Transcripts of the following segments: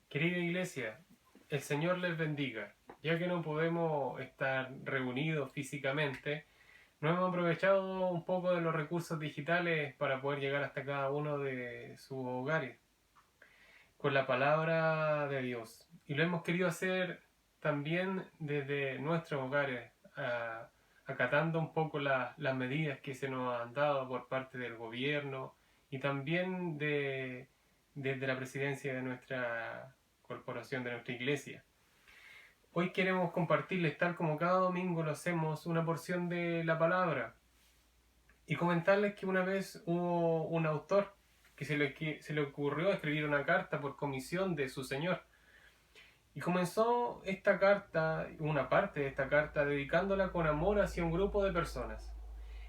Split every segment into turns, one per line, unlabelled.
Querida iglesia, el Señor les bendiga. Ya que no podemos estar reunidos físicamente, nos hemos aprovechado un poco de los recursos digitales para poder llegar hasta cada uno de sus hogares con la palabra de Dios. Y lo hemos querido hacer también desde nuestros hogares, acatando un poco las medidas que se nos han dado por parte del gobierno y también desde la presidencia de nuestra corporación, de nuestra iglesia. Hoy queremos compartirles, tal como cada domingo lo hacemos, una porción de la palabra y comentarles que una vez hubo un autor que se le ocurrió escribir una carta por comisión de su señor. Y comenzó esta carta, una parte de esta carta, dedicándola con amor hacia un grupo de personas.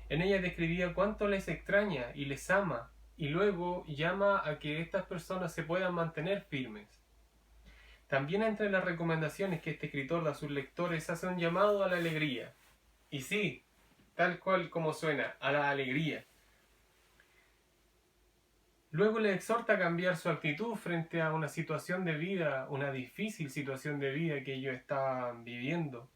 En ella describía cuánto les extraña y les ama, y luego llama a que estas personas se puedan mantener firmes. También entre las recomendaciones que este escritor da a sus lectores hace un llamado a la alegría. Y sí, tal cual como suena, a la alegría. Luego le exhorta a cambiar su actitud frente a una situación de vida, una difícil situación de vida que ellos estaban viviendo.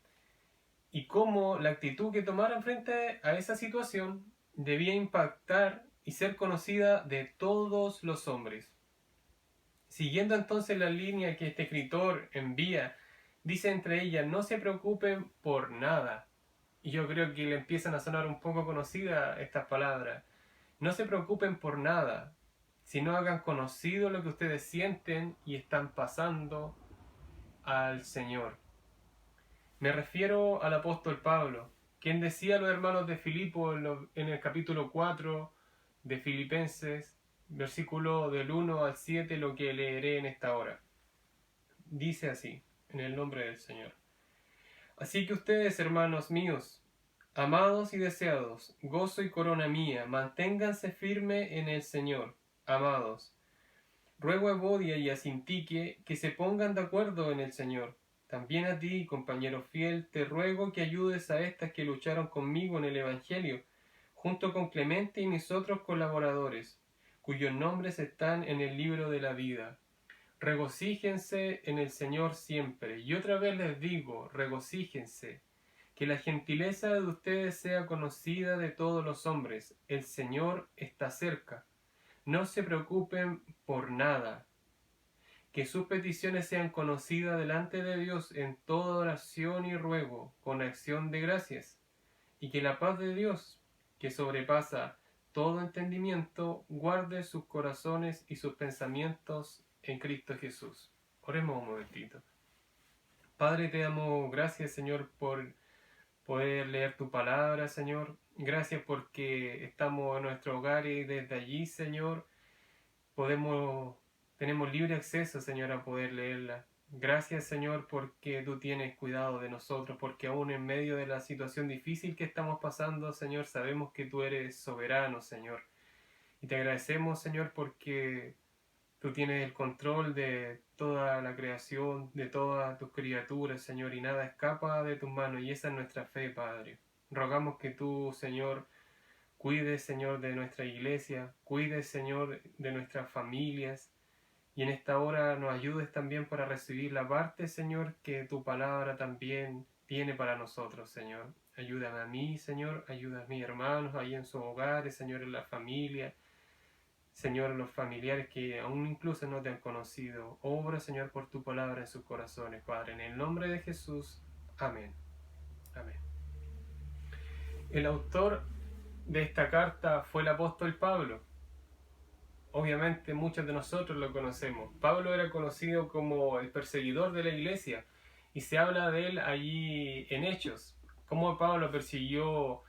Y cómo la actitud que tomaran frente a esa situación debía impactar y ser conocida de todos los hombres. Siguiendo entonces la línea que este escritor envía, dice entre ellas: no se preocupen por nada. Y yo creo que le empiezan a sonar un poco conocidas estas palabras. No se preocupen por nada, sino hagan conocido lo que ustedes sienten y están pasando al Señor. Me refiero al apóstol Pablo, quien decía a los hermanos de Filipo en el capítulo 4 de Filipenses, versículo del 1 al 7, lo que leeré en esta hora. Dice así, en el nombre del Señor. Así que ustedes, hermanos míos, amados y deseados, gozo y corona mía, manténganse firme en el Señor, amados. Ruego a Evodia y a Sintique que se pongan de acuerdo en el Señor. También a ti, compañero fiel, te ruego que ayudes a estas que lucharon conmigo en el Evangelio, junto con Clemente y mis otros colaboradores, cuyos nombres están en el libro de la vida. Regocíjense en el Señor siempre. Y otra vez les digo, regocíjense. Que la gentileza de ustedes sea conocida de todos los hombres. El Señor está cerca. No se preocupen por nada. Que sus peticiones sean conocidas delante de Dios en toda oración y ruego, con acción de gracias. Y que la paz de Dios, que sobrepasa todo entendimiento, guarde sus corazones y sus pensamientos en Cristo Jesús. Oremos un momentito. Padre, te damos gracias, Señor, por poder leer tu palabra, Señor. Gracias porque estamos en nuestro hogar y desde allí, Señor, tenemos libre acceso, Señor, a poder leerla. Gracias, Señor, porque tú tienes cuidado de nosotros, porque aún en medio de la situación difícil que estamos pasando, Señor, sabemos que tú eres soberano, Señor. Y te agradecemos, Señor, porque tú tienes el control de toda la creación, de todas tus criaturas, Señor, y nada escapa de tus manos, y esa es nuestra fe, Padre. Rogamos que tú, Señor, cuides, Señor, de nuestra iglesia, cuides, Señor, de nuestras familias, y en esta hora nos ayudes también para recibir la parte, Señor, que tu palabra también tiene para nosotros, Señor. Ayúdame a mí, Señor, ayuda a mis hermanos ahí en sus hogares, Señor, en la familia, Señor, los familiares que aún incluso no te han conocido. Obra, Señor, por tu palabra en sus corazones, Padre. En el nombre de Jesús. Amén. Amén. El autor de esta carta fue el apóstol Pablo. Obviamente muchos de nosotros lo conocemos. Pablo era conocido como el perseguidor de la iglesia y se habla de él allí en Hechos. Cómo Pablo persiguió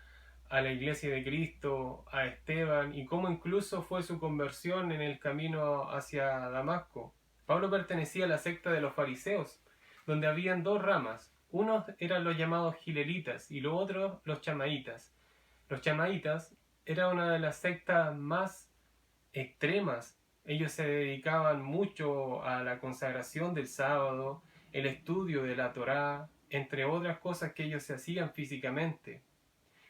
a la iglesia de Cristo, a Esteban, y cómo incluso fue su conversión en el camino hacia Damasco. Pablo pertenecía a la secta de los fariseos, donde habían dos ramas. Unos eran los llamados gilelitas y los otros los chamaítas. Los chamaítas era una de las sectas más extremas. Ellos se dedicaban mucho a la consagración del sábado, el estudio de la Torá, entre otras cosas que ellos se hacían físicamente.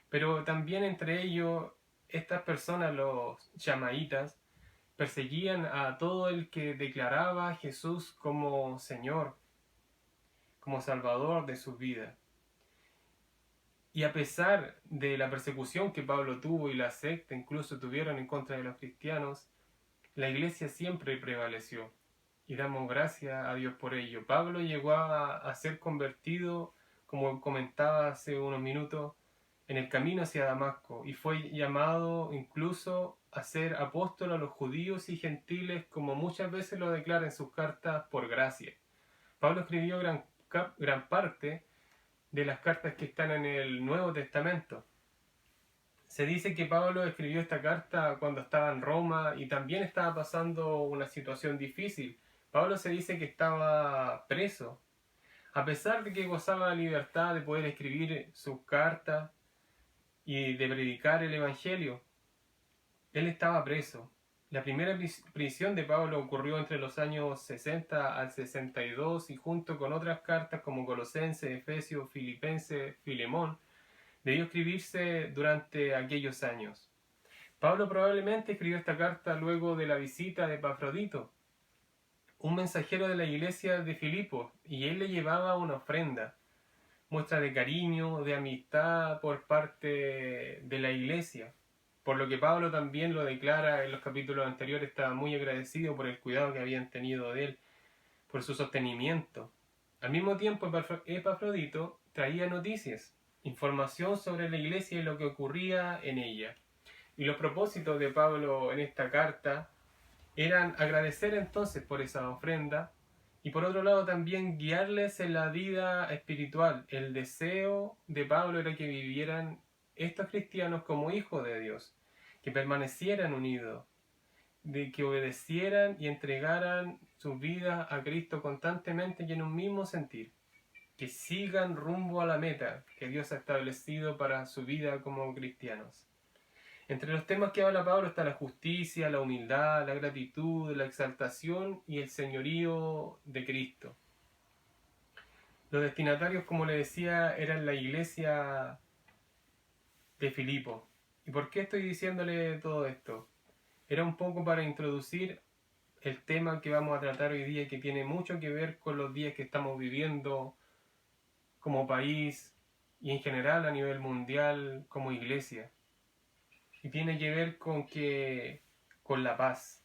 Pero también entre ellos, estas personas, los chamaítas, perseguían a todo el que declaraba a Jesús como Señor, como Salvador de sus vidas. Y a pesar de la persecución que Pablo tuvo y la secta incluso tuvieron en contra de los cristianos, la iglesia siempre prevaleció. Y damos gracias a Dios por ello. Pablo llegó a ser convertido, como comentaba hace unos minutos, en el camino hacia Damasco, y fue llamado incluso a ser apóstol a los judíos y gentiles, como muchas veces lo declara en sus cartas, por gracia. Pablo escribió gran parte de las cartas que están en el Nuevo Testamento. Se dice que Pablo escribió esta carta cuando estaba en Roma y también estaba pasando una situación difícil. Pablo se dice que estaba preso. A pesar de que gozaba la libertad de poder escribir sus cartas y de predicar el Evangelio, él estaba preso. La primera prisión de Pablo ocurrió entre los años 60 al 62 y junto con otras cartas como Colosenses, Efesios, Filipenses, Filemón, debió escribirse durante aquellos años. Pablo probablemente escribió esta carta luego de la visita de Epafrodito, un mensajero de la iglesia de Filipos, y él le llevaba una ofrenda, muestra de cariño, de amistad por parte de la iglesia. Por lo que Pablo también lo declara en los capítulos anteriores, estaba muy agradecido por el cuidado que habían tenido de él, por su sostenimiento. Al mismo tiempo, Epafrodito traía noticias, información sobre la iglesia y lo que ocurría en ella. Y los propósitos de Pablo en esta carta eran agradecer entonces por esa ofrenda y por otro lado también guiarles en la vida espiritual. El deseo de Pablo era que vivieran estos cristianos como hijos de Dios, que permanecieran unidos, de que obedecieran y entregaran sus vidas a Cristo constantemente y en un mismo sentir, que sigan rumbo a la meta que Dios ha establecido para su vida como cristianos. Entre los temas que habla Pablo está la justicia, la humildad, la gratitud, la exaltación y el señorío de Cristo. Los destinatarios, como le decía, eran la iglesia de Filipo. ¿Y por qué estoy diciéndole todo esto? Era un poco para introducir el tema que vamos a tratar hoy día, que tiene mucho que ver con los días que estamos viviendo como país y en general a nivel mundial como iglesia. Y tiene que ver con la paz.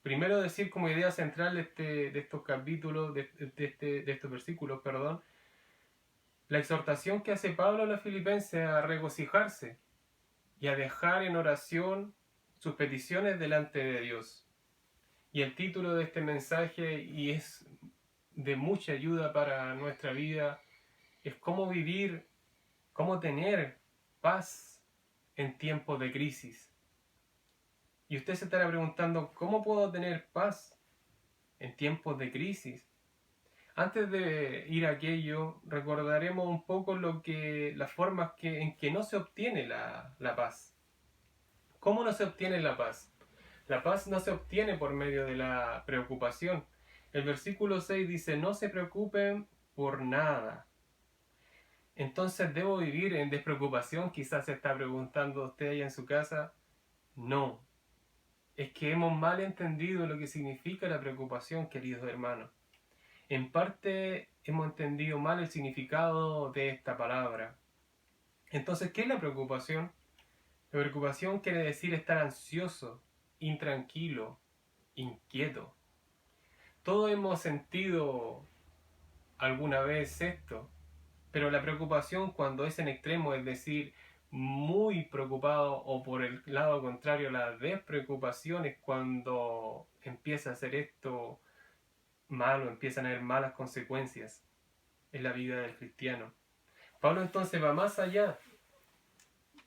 Primero decir como idea central de estos capítulos, de estos versículos, perdón, la exhortación que hace Pablo a los filipenses a regocijarse y a dejar en oración sus peticiones delante de Dios. Y el título de este mensaje, y es de mucha ayuda para nuestra vida, es cómo vivir, cómo tener paz en tiempos de crisis. Y usted se estará preguntando, ¿cómo puedo tener paz en tiempos de crisis? Antes de ir a aquello, recordaremos un poco las formas en que no se obtiene la paz. ¿Cómo no se obtiene la paz? La paz no se obtiene por medio de la preocupación. El versículo 6 dice, no se preocupen por nada. Entonces, ¿debo vivir en despreocupación? Quizás se está preguntando usted ahí en su casa. No. Es que hemos mal entendido lo que significa la preocupación, queridos hermanos. En parte hemos entendido mal el significado de esta palabra. Entonces, ¿qué es la preocupación? La preocupación quiere decir estar ansioso, intranquilo, inquieto. Todos hemos sentido alguna vez esto, pero la preocupación cuando es en extremo, es decir, muy preocupado, o por el lado contrario, la despreocupación es cuando empieza a hacer esto malo, empiezan a haber malas consecuencias en la vida del cristiano. Pablo entonces va más allá,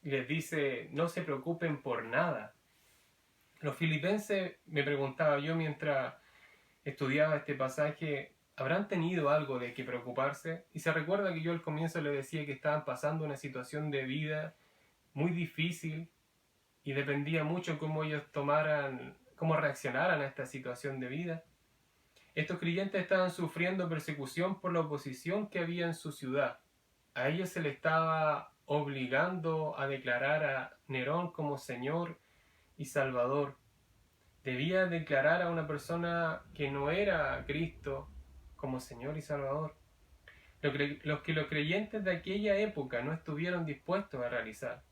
les dice, no se preocupen por nada. Los filipenses, me preguntaba yo mientras estudiaba este pasaje, ¿habrán tenido algo de qué preocuparse? Y se recuerda que yo al comienzo les decía que estaban pasando una situación de vida muy difícil y dependía mucho cómo ellos cómo reaccionaran a esta situación de vida. Estos creyentes estaban sufriendo persecución por la oposición que había en su ciudad. A ellos se les estaba obligando a declarar a Nerón como Señor y Salvador. Debía declarar a una persona que no era Cristo como Señor y Salvador. Los que los creyentes de aquella época no estuvieron dispuestos a realizar.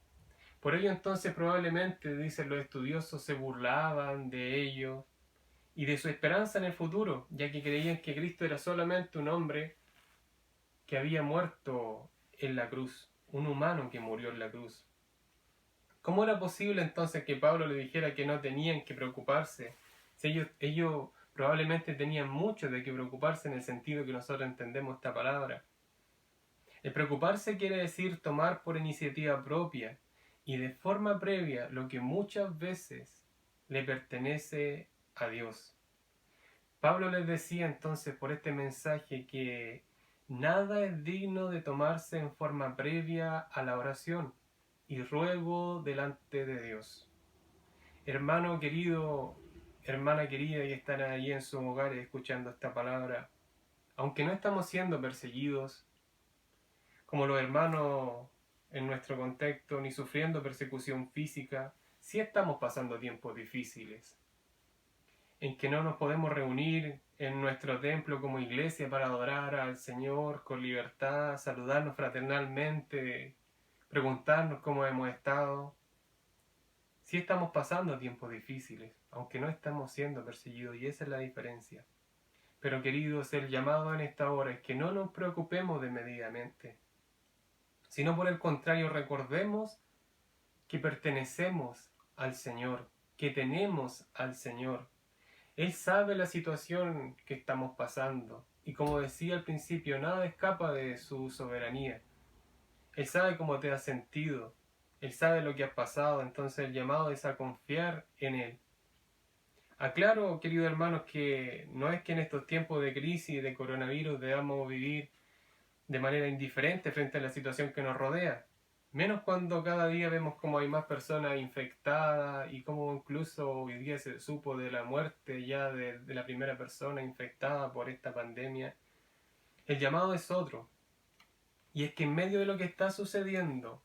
Por ello entonces probablemente, dicen los estudiosos, se burlaban de ellos y de su esperanza en el futuro, ya que creían que Cristo era solamente un hombre que había muerto en la cruz, un humano que murió en la cruz. ¿Cómo era posible entonces que Pablo le dijera que no tenían que preocuparse? Si ellos probablemente tenían mucho de qué preocuparse en el sentido que nosotros entendemos esta palabra. El preocuparse quiere decir tomar por iniciativa propia y de forma previa lo que muchas veces le pertenece a Dios. Pablo les decía entonces por este mensaje que nada es digno de tomarse en forma previa a la oración y ruego delante de Dios. Hermano querido, hermana querida que están ahí en sus hogares escuchando esta palabra, aunque no estamos siendo perseguidos como los hermanos en nuestro contexto, ni sufriendo persecución física, sí estamos pasando tiempos difíciles, en que no nos podemos reunir en nuestro templo como iglesia para adorar al Señor con libertad, saludarnos fraternalmente, preguntarnos cómo hemos estado. Sí estamos pasando tiempos difíciles, aunque no estamos siendo perseguidos, y esa es la diferencia. Pero queridos, el llamado en esta hora es que no nos preocupemos desmedidamente, sino por el contrario recordemos que pertenecemos al Señor, que tenemos al Señor. Él sabe la situación que estamos pasando y como decía al principio, nada escapa de su soberanía. Él sabe cómo te has sentido, Él sabe lo que has pasado, entonces el llamado es a confiar en Él. Aclaro, queridos hermanos, que no es que en estos tiempos de crisis y de coronavirus debamos vivir de manera indiferente frente a la situación que nos rodea. Menos cuando cada día vemos como hay más personas infectadas y como incluso hoy día se supo de la muerte ya de la primera persona infectada por esta pandemia. El llamado es otro. Y es que en medio de lo que está sucediendo,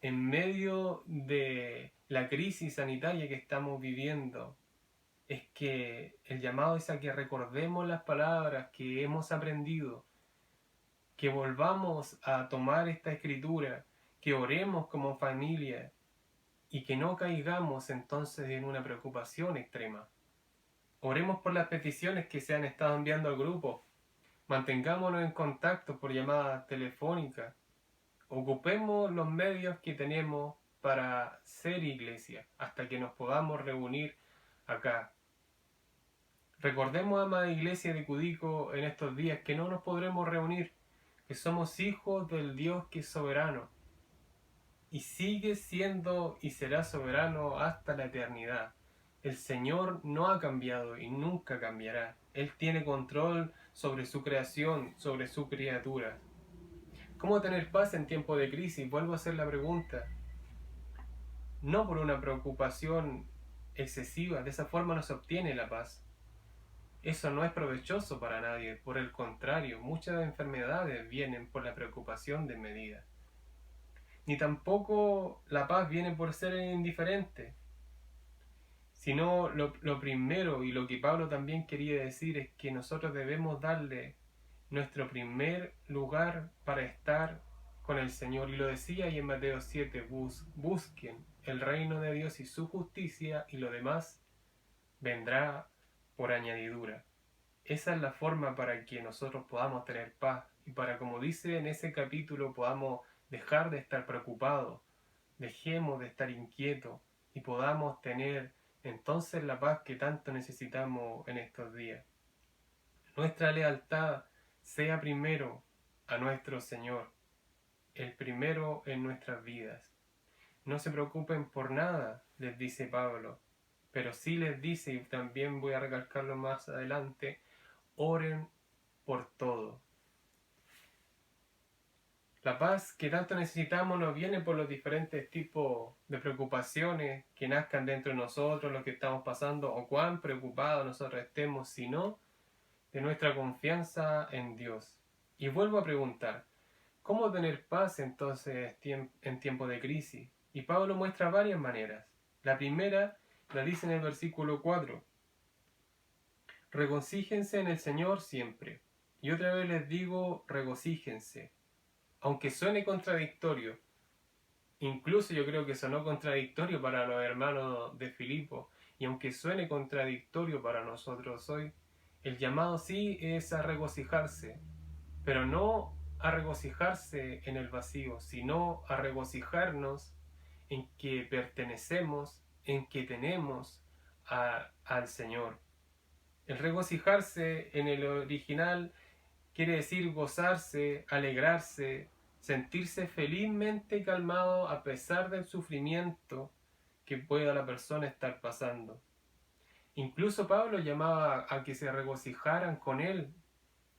en medio de la crisis sanitaria que estamos viviendo, es que el llamado es a que recordemos las palabras que hemos aprendido, que volvamos a tomar esta escritura, que oremos como familia y que no caigamos entonces en una preocupación extrema. Oremos por las peticiones que se han estado enviando al grupo, mantengámonos en contacto por llamadas telefónicas, ocupemos los medios que tenemos para ser iglesia hasta que nos podamos reunir acá. Recordemos, amada iglesia de Cudico, en estos días que no nos podremos reunir, que somos hijos del Dios que es soberano y sigue siendo y será soberano hasta la eternidad. El Señor no ha cambiado y nunca cambiará. Él tiene control sobre su creación, sobre su criatura. ¿Cómo tener paz en tiempo de crisis? Vuelvo a hacer la pregunta. No por una preocupación excesiva, de esa forma no se obtiene la paz. Eso no es provechoso para nadie, por el contrario, muchas enfermedades vienen por la preocupación desmedida. Ni tampoco la paz viene por ser indiferente, sino lo primero y lo que Pablo también quería decir es que nosotros debemos darle nuestro primer lugar para estar con el Señor. Y lo decía ahí en Mateo 7, busquen el reino de Dios y su justicia y lo demás vendrá por añadidura. Esa es la forma para que nosotros podamos tener paz y para, como dice en ese capítulo, podamos dejar de estar preocupados, dejemos de estar inquietos y podamos tener entonces la paz que tanto necesitamos en estos días. Nuestra lealtad sea primero a nuestro Señor, el primero en nuestras vidas. No se preocupen por nada, les dice Pablo, pero sí les dice, y también voy a recalcarlo más adelante, oren por todo. La paz que tanto necesitamos no viene por los diferentes tipos de preocupaciones que nazcan dentro de nosotros, lo que estamos pasando o cuán preocupados nosotros estemos, sino de nuestra confianza en Dios. Y vuelvo a preguntar, ¿cómo tener paz entonces en tiempo de crisis? Y Pablo muestra varias maneras. La primera La dice en el versículo 4. Regocíjense en el Señor siempre. Y otra vez les digo, regocíjense. Aunque suene contradictorio, incluso yo creo que sonó contradictorio para los hermanos de Filipo, y aunque suene contradictorio para nosotros hoy, el llamado sí es a regocijarse, pero no a regocijarse en el vacío, sino a regocijarnos en que pertenecemos, en que tenemos al Señor. El regocijarse en el original quiere decir gozarse, alegrarse, sentirse felizmente calmado a pesar del sufrimiento que pueda la persona estar pasando. Incluso Pablo llamaba a que se regocijaran con él,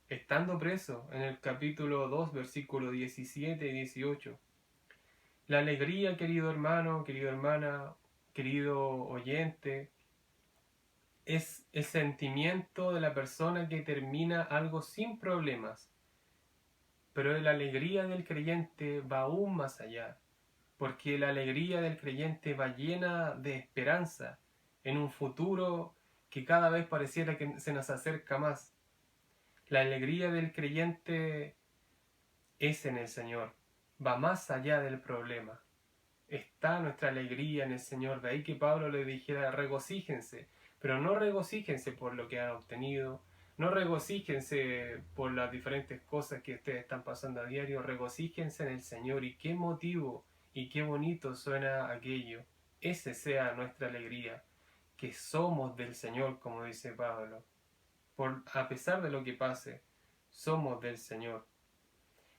estando preso, en el capítulo 2, versículos 17 y 18. La alegría, querido hermano, querida hermana, querido oyente, es el sentimiento de la persona que termina algo sin problemas. Pero la alegría del creyente va aún más allá, porque la alegría del creyente va llena de esperanza en un futuro que cada vez pareciera que se nos acerca más. La alegría del creyente es en el Señor, va más allá del problema. Está nuestra alegría en el Señor, de ahí que Pablo le dijera regocíjense, pero no regocíjense por lo que han obtenido, no regocíjense por las diferentes cosas que ustedes están pasando a diario, regocíjense en el Señor. Y qué motivo y qué bonito suena aquello. Ese sea nuestra alegría, que somos del Señor, como dice Pablo. A pesar de lo que pase, somos del Señor.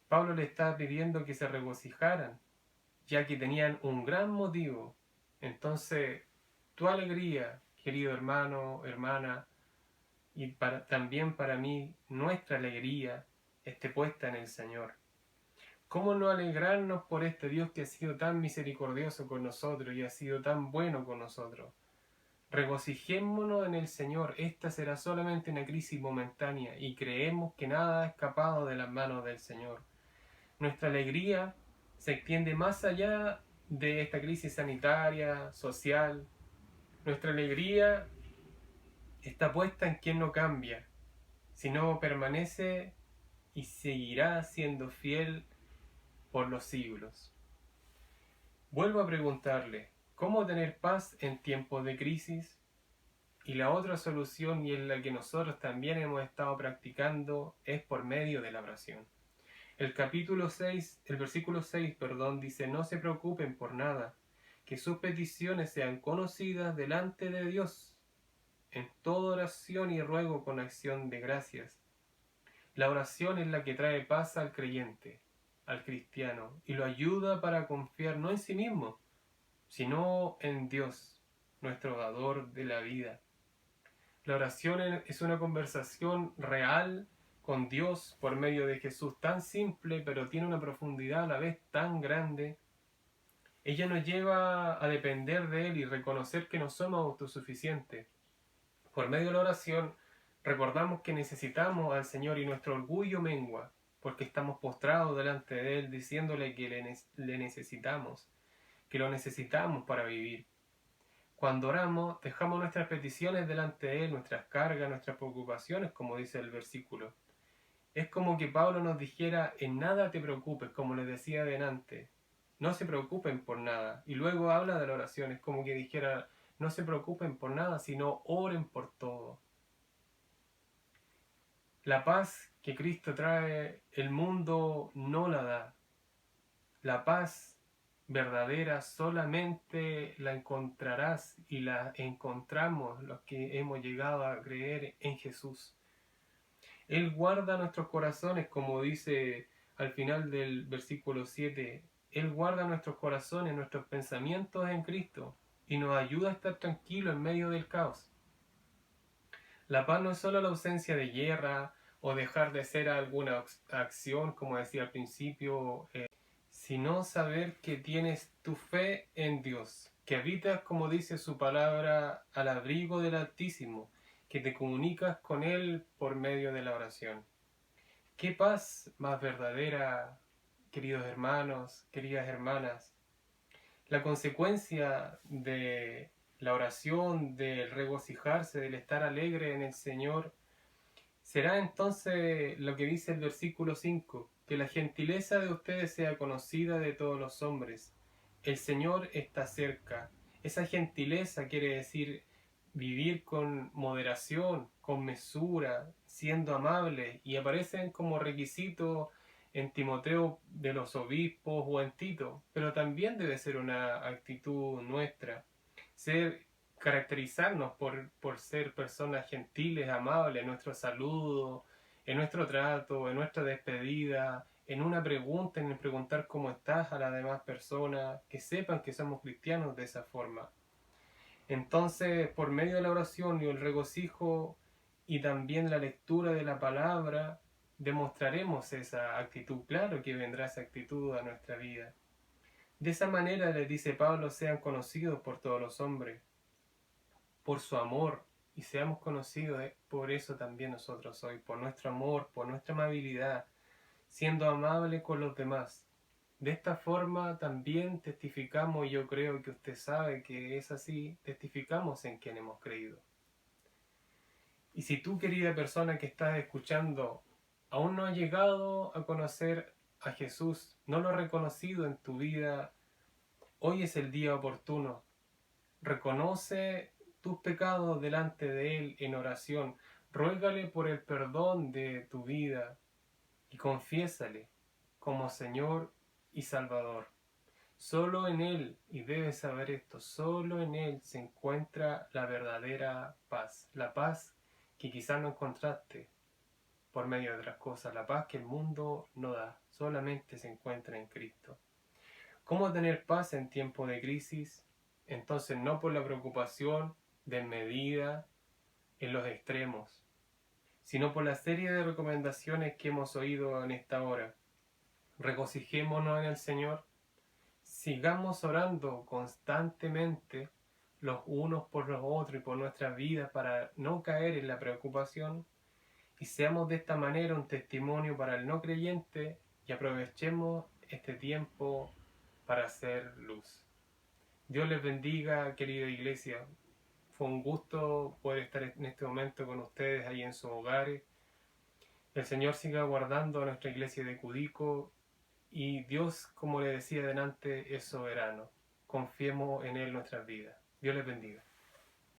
Pablo le está pidiendo que se regocijaran, ya que tenían un gran motivo. Entonces, tu alegría, querido hermano, hermana, y también para mí, nuestra alegría, esté puesta en el Señor. ¿Cómo no alegrarnos por este Dios que ha sido tan misericordioso con nosotros y ha sido tan bueno con nosotros? Regocijémonos en el Señor. Esta será solamente una crisis momentánea y creemos que nada ha escapado de las manos del Señor. Nuestra alegría se extiende más allá de esta crisis sanitaria, social. Nuestra alegría está puesta en quien no cambia, sino permanece y seguirá siendo fiel por los siglos. Vuelvo a preguntarle, ¿cómo tener paz en tiempos de crisis? Y la otra solución, y en la que nosotros también hemos estado practicando, es por medio de la oración. El versículo 6, dice, no se preocupen por nada, que sus peticiones sean conocidas delante de Dios, en toda oración y ruego con acción de gracias. La oración es la que trae paz al creyente, al cristiano, y lo ayuda para confiar no en sí mismo, sino en Dios, nuestro dador de la vida. La oración es una conversación real con Dios por medio de Jesús, tan simple, pero tiene una profundidad a la vez tan grande. Ella nos lleva a depender de Él y reconocer que no somos autosuficientes. Por medio de la oración recordamos que necesitamos al Señor y nuestro orgullo mengua, porque estamos postrados delante de Él diciéndole que le necesitamos, que lo necesitamos para vivir. Cuando oramos, dejamos nuestras peticiones delante de Él, nuestras cargas, nuestras preocupaciones, como dice el versículo. Es como que Pablo nos dijera, en nada te preocupes, como les decía delante. No se preocupen por nada. Y luego habla de la oración, es como que dijera, no se preocupen por nada, sino oren por todo. La paz que Cristo trae, el mundo no la da. La paz verdadera solamente la encontrarás y la encontramos los que hemos llegado a creer en Jesús. Él guarda nuestros corazones, como dice al final del versículo 7. Él guarda nuestros corazones, nuestros pensamientos en Cristo y nos ayuda a estar tranquilos en medio del caos. La paz no es solo la ausencia de guerra o dejar de hacer alguna acción, como decía al principio, sino saber que tienes tu fe en Dios, que habitas, como dice su palabra, al abrigo del Altísimo, que te comunicas con Él por medio de la oración. ¿Qué paz más verdadera, queridos hermanos, queridas hermanas? La consecuencia de la oración, del regocijarse, del estar alegre en el Señor, será entonces lo que dice el versículo 5, que la gentileza de ustedes sea conocida de todos los hombres. El Señor está cerca. Esa gentileza quiere decir vivir con moderación, con mesura, siendo amable, y aparecen como requisito en Timoteo de los obispos o en Tito, pero también debe ser una actitud nuestra, ser caracterizarnos por ser personas gentiles, amables, en nuestro saludo, en nuestro trato, en nuestra despedida, en una pregunta, en el preguntar cómo estás a las demás personas, que sepan que somos cristianos de esa forma. Entonces, por medio de la oración y el regocijo y también la lectura de la palabra, demostraremos esa actitud. Claro que vendrá esa actitud a nuestra vida. De esa manera, les dice Pablo, sean conocidos por todos los hombres, por su amor, y seamos conocidos por eso también nosotros hoy, por nuestro amor, por nuestra amabilidad, siendo amables con los demás. De esta forma también testificamos, y yo creo que usted sabe que es así, testificamos en quien hemos creído. Y si tú, querida persona que estás escuchando, aún no has llegado a conocer a Jesús, no lo has reconocido en tu vida, hoy es el día oportuno. Reconoce tus pecados delante de Él en oración. Ruégale por el perdón de tu vida y confiésale como Señor y Salvador. Solo en Él, y debes saber esto, solo en Él se encuentra la verdadera paz. La paz que quizás no encontraste por medio de otras cosas. La paz que el mundo no da. Solamente se encuentra en Cristo. ¿Cómo tener paz en tiempo de crisis? Entonces no por la preocupación desmedida en los extremos, sino por la serie de recomendaciones que hemos oído en esta hora. Regocijémonos en el Señor, sigamos orando constantemente los unos por los otros y por nuestras vidas para no caer en la preocupación, y seamos de esta manera un testimonio para el no creyente y aprovechemos este tiempo para hacer luz. Dios les bendiga, querida iglesia. Fue un gusto poder estar en este momento con ustedes ahí en sus hogares. El Señor siga guardando a nuestra iglesia de Cudico, y Dios, como le decía delante, es soberano. Confiemos en Él nuestras vidas. Dios les bendiga.